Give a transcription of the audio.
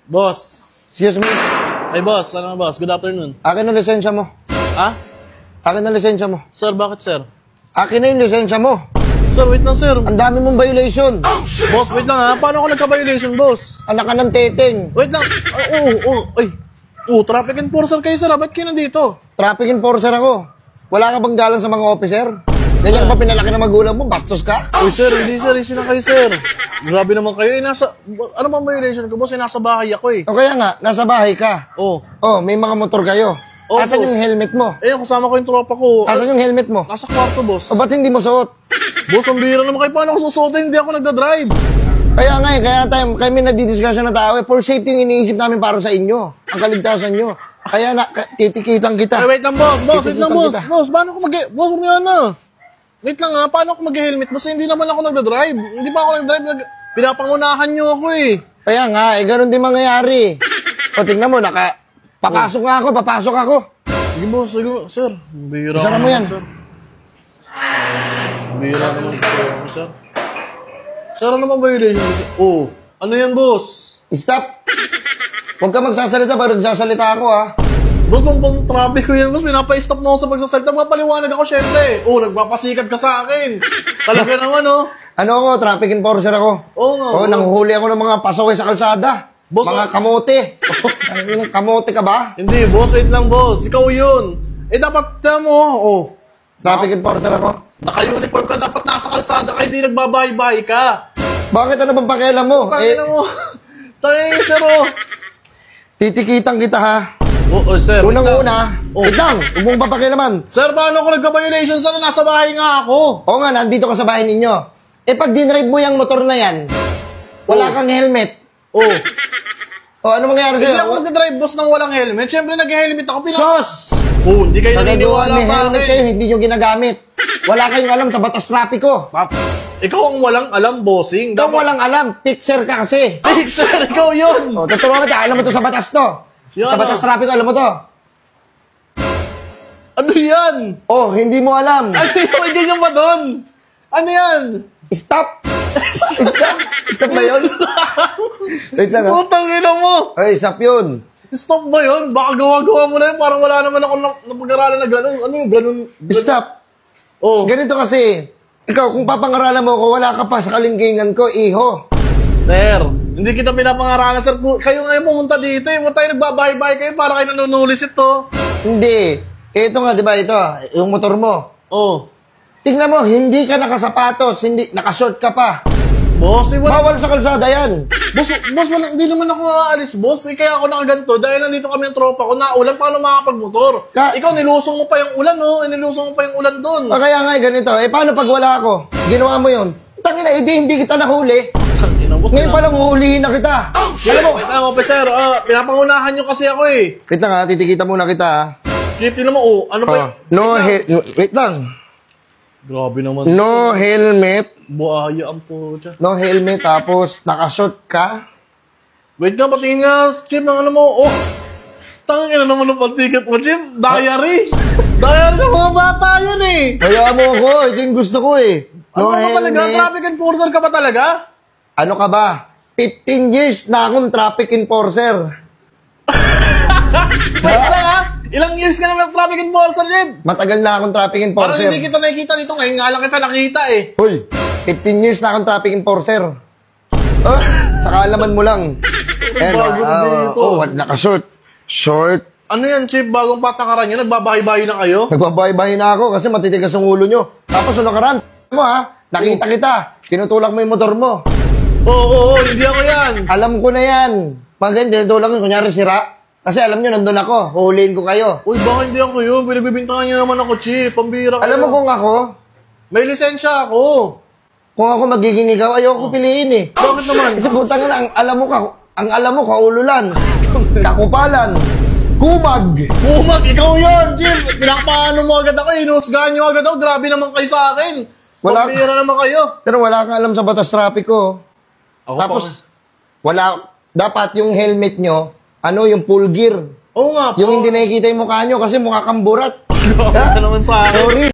Boss. Excuse me. Ay, boss. Ano boss? Good afternoon. Akin ang lisensya mo. Ha? Akin ang lisensya mo. Sir, bakit sir? Akin na yung lisensya mo. Sir, wait lang sir. Ang dami mong violation. Boss, wait lang ha. Paano ako nagka-violation, boss? Anak ka ng teteng. Wait lang. Ay. Traffic enforcer kayo sir. Ba't kayo nandito? Traffic enforcer ako. Wala ka bang galang sa mga officer? Ganyan ba pinalaki ng magulang mo? Bastos ka? Uy sir, hindi sir. Easy lang kayo sir. Grabe naman kayo. Ano bang violation ko, boss? Nasa bahay ako eh. O kaya nga, nasa bahay ka. Oh. Oh, may mga motor kayo. Asan boss. yung helmet mo? Kasama ko yung tropa ko. Asan yung helmet mo? Nasa kwarto, boss. O ba't hindi mo suot? Boss, ang bihira naman kayo. Paano ako susuotin? Hindi ako nagdadrive. Kaya nga eh, kami nagdidiscussion na tao eh. For safety yung iniisip namin para sa inyo. Ang kaligtasan nyo. Kaya titikitan kita. Ay, wait lang, boss. Boss, wait lang, boss. Kita. Boss, paano ako boss, huwag nga na. Wait lang ha, paano ako mag-helmet? Basta hindi naman ako nagdadrive. Hindi pa ako nagdadrive. Pinapangunahan nyo ako eh. Kaya nga, ganun din mangyayari. O tingnan mo, papasok nga ako, papasok ako. Sige boss, sige boss. Sir, bihira Isa na mo yan. Sir. Bihira naman sir. Sir, ano bang violation? Ano yan boss? Stop! Huwag ka magsasalita, pero nagsasalita ako ha. Boss, pang traffic ko yan boss. Pinapa-stop mo ako sa pagsasalita. Magpapaliwanag ako syempre. Nagpapasikat ka sa akin. Talaga naman Ano ako, traffic enforcer ako. Nga. Nanghuhuli ako ng mga pasaway sa kalsada. Boss, mga kamote. Kamote ka ba? Hindi, boss. Wait lang, boss. Ikaw yun. Dapat mo. Traffic enforcer ako. Naka-uniform ka. Dapat nasa kalsada ka. Hindi nagbabahay-bahay ka. Bakit ano bang pakialam mo? Tangina mo. Tangina, sir, Titikitang kita ha. Sir. Unang-una, wait lang, huwag mong papakialaman. Sir, paano ako nagka-violation? Sana nasa bahay nga ako. Oo nga, nandito ka sa bahay ninyo. Pag dinrive mo yung motor na yan, wala kang helmet. Ano mangyayari sa'yo? Hindi ako nag-drive, boss, nang walang helmet. Siyempre, nag-helmet ako. Sos! Hindi kayo naniniwala may sa helmet akin. kayo, hindi nyo ginagamit. Wala kayong alam sa batas trapiko. Ikaw ang walang alam, bossing. Ikaw walang alam, fixer ka kasi. Sir, ikaw yun. Tuturuan kita, alam mo to sa batas to. Sa batas trapiko, alam mo to. Ano yan? Hindi mo alam. Ano yung may ganyan ba doon? Ano yan? Stop! Stop ba yun? Wait lang ha. Putang ina mo. Stop yun. Stop ba yun? Baka gawa-gawa mo na yun. Parang wala naman ako napag-aralan na gano'n. Ano yung gano'n? Stop. Ganito kasi, ikaw kung papangaralan mo ko, wala ka pa sa kalingkingan ko, iho. Sir, hindi kita pinapangaralan, sir. Kayo ngayon pumunta dito eh. Huwag tayo nagbabahay-bahay kayo para kayo nanunulis ito. Hindi. Ito nga, di ba ito? Yung motor mo. Tingnan mo, hindi ka nakasapatos, nakashort ka pa. Boss, bawal sa kalsada yan. Boss, hindi naman ako aalis, boss. Kaya ako nakaganto dahil nandito kami ang tropa ko. Naulan, paano makakapagmotor? Ikaw, nilusong mo pa yung ulan, nilusong mo pa yung ulan doon. Kaya nga, ganito. Paano pag wala ako? Ginawa mo yun. Tangina, hindi kita nahuli. Ngayon palang huhulihin na kita. Wait lang, officer. Pinapangunahan nyo kasi ako eh. Wait lang ha, titikita muna kita ha. Chief, yun naman, ano ba? Wait lang. Grabe naman. No helmet. Buhaya ang po dyan. No helmet, tapos nakashort ka. Wait nga, patingin nga, Chief, ng alam mo. Tangin na naman ang patikat mo, Chief. Diary. Diary ng mga bata yan eh. Kaya mo ako, ito yung gusto ko eh. No helmet. Ano ka ba, traffic enforcer ka ba talaga? Ano ka ba? 15 years na akong traffic enforcer. Wait lang ha? Ilang years ka naman traffic enforcer, Jim? Matagal na akong traffic enforcer. Parang hindi kita nakikita dito. Ngayon nga lang kita nakita eh. Uy, 15 years na akong traffic enforcer. Sa kaalaman mo lang. Bago dito. Nakashort. Short. Ano yan, Chief? Bagong patakaran nyo? Nagbabahay-bahay na kayo? Nagbabahay-bahay na ako kasi matitigas ang ulo nyo. Tapos nakaraan mo ha, nakita kita. Tinutulak mo yung motor mo. Oo, hindi ako yan. Alam ko na yan. Pag ganyan, tinutulak mo, kunyari sira. Kasi alam nyo, nandun ako. Huhulihin ko kayo. Uy, baka hindi ako yun. Pinagbibintangan nyo naman ako, Chief. Pambira kayo. Alam mo kung ako? May lisensya ako. Kung ako magiging ikaw, ayoko piliin eh. Bakit naman? Kasi putang na, ang alam mo, kaululan. Kakupalan. Kumag. Kumag, ikaw yun, Chief. Pinakapaano mo agad ako. Inusgahan nyo agad ako. Grabe naman kayo sa akin. Pambira naman kayo. Pero wala kang alam sa batas trapiko. Tapos, dapat yung helmet nyo, yung full gear. Oo nga po. Yung hindi nakikita yung mukha nyo kasi mukha kang burat. Grabe naman sa akin. Sorry.